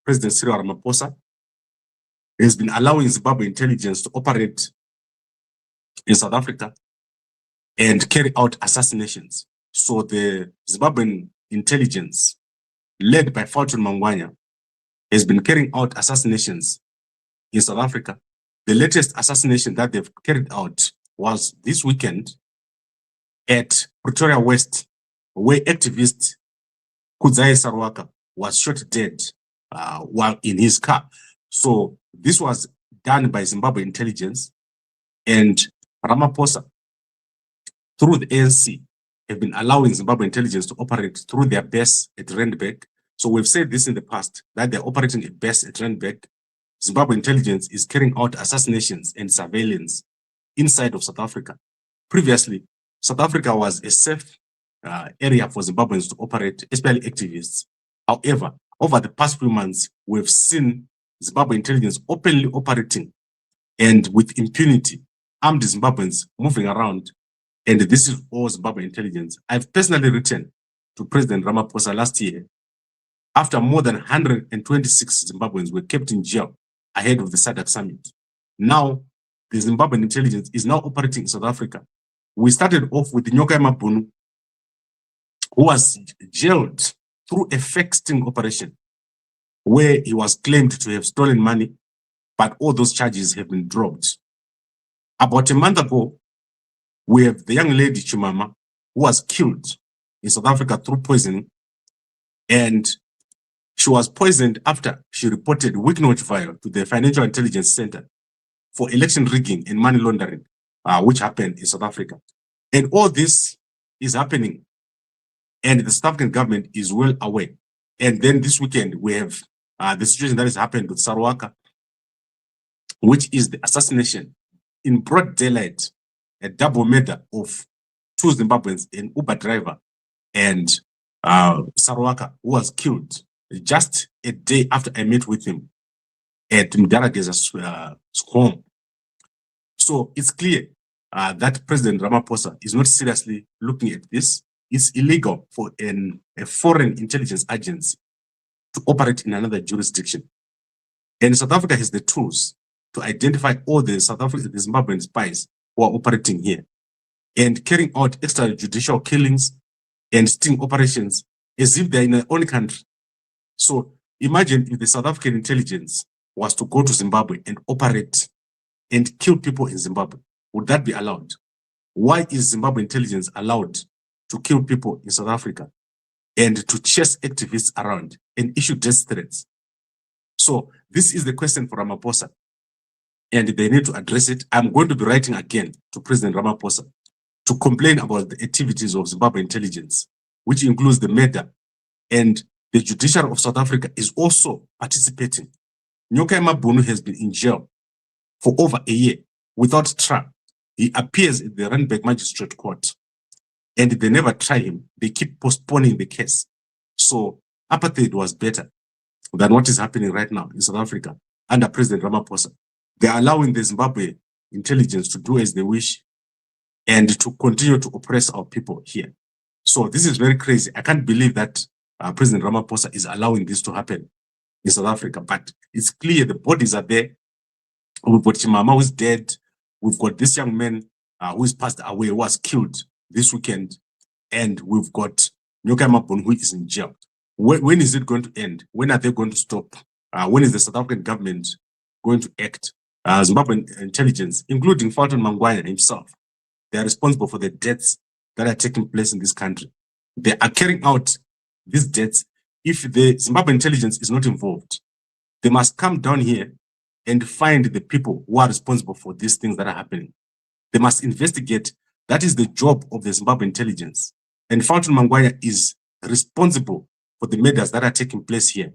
President Cyril Ramaphosa has been allowing Zimbabwe intelligence to operate in South Africa and carry out assassinations. So the Zimbabwean intelligence, led by Fortune Mangwanya, has been carrying out assassinations in South Africa. The latest assassination that they've carried out was this weekend at Pretoria West, where activist Kudzai Sarwaka was shot dead while in his car. So this was done by Zimbabwe intelligence, and Ramaphosa, through the ANC, have been allowing Zimbabwe intelligence to operate through their base at Randburg. So we've said this in the past, that they're operating a base at Randburg. Zimbabwe intelligence is carrying out assassinations and surveillance inside of South Africa. Previously, South Africa was a safe area for Zimbabweans to operate, especially activists. However, over the past few months, we've seen Zimbabwe intelligence openly operating and with impunity, armed Zimbabweans moving around. And this is all Zimbabwe intelligence. I've personally written to President Ramaphosa last year, after more than 126 Zimbabweans were kept in jail ahead of the SADC summit. Now, the Zimbabwean intelligence is now operating in South Africa. We started off with Nyokai Mabunu, who was jailed through a fake sting operation, where he was claimed to have stolen money, but all those charges have been dropped. About a month ago, we have the young lady Chumama, who was killed in South Africa through poisoning, and she was poisoned after she reported weak note file to the Financial Intelligence Center for election rigging and money laundering, which happened in South Africa. And all this is happening, and the South African government is well aware. And then this weekend, we have the situation that has happened with Sarwaka, which is the assassination in broad daylight, a double murder of two Zimbabweans, an Uber driver and Sarwaka, who was killed just a day after I met with him at Mdarageza's home. So it's clear that President Ramaphosa is not seriously looking at this. It's illegal for a foreign intelligence agency to operate in another jurisdiction. And South Africa has the tools to identify all the Zimbabwean spies who are operating here and carrying out extrajudicial killings and sting operations as if they're in their own country. So imagine if the South African intelligence was to go to Zimbabwe and operate and kill people in Zimbabwe. Would that be allowed? Why is Zimbabwe intelligence allowed to kill people in South Africa and to chase activists around and issue death threats? So this is the question for Ramaphosa, and they need to address it. I'm going to be writing again to President Ramaphosa to complain about the activities of Zimbabwe intelligence, which includes the murder, and the judiciary of South Africa is also participating. Nyokai Mabunu has been in jail for over a year without trial. He appears at the Randburg Magistrate Court, and they never try him. They keep postponing the case. So apartheid was better than what is happening right now in South Africa under President Ramaphosa. They're allowing the Zimbabwe intelligence to do as they wish and to continue to oppress our people here. So this is very crazy. I can't believe that President Ramaphosa is allowing this to happen in South Africa, but it's clear the bodies are there. We've got Chimama who's dead. We've got this young man who is passed away, who was killed this weekend. And we've got Nyokai Mabunu who is in jail. When is it going to end? When are they going to stop? When is the South African government going to act? Zimbabwean intelligence, including Fortune Mangwanya himself, they are responsible for the deaths that are taking place in this country. They are carrying out these deaths. If the Zimbabwean intelligence is not involved, they must come down here and find the people who are responsible for these things that are happening. They must investigate. That is the job of the Zimbabwean intelligence. And Fortune Mangwanya is responsible for the murders that are taking place here.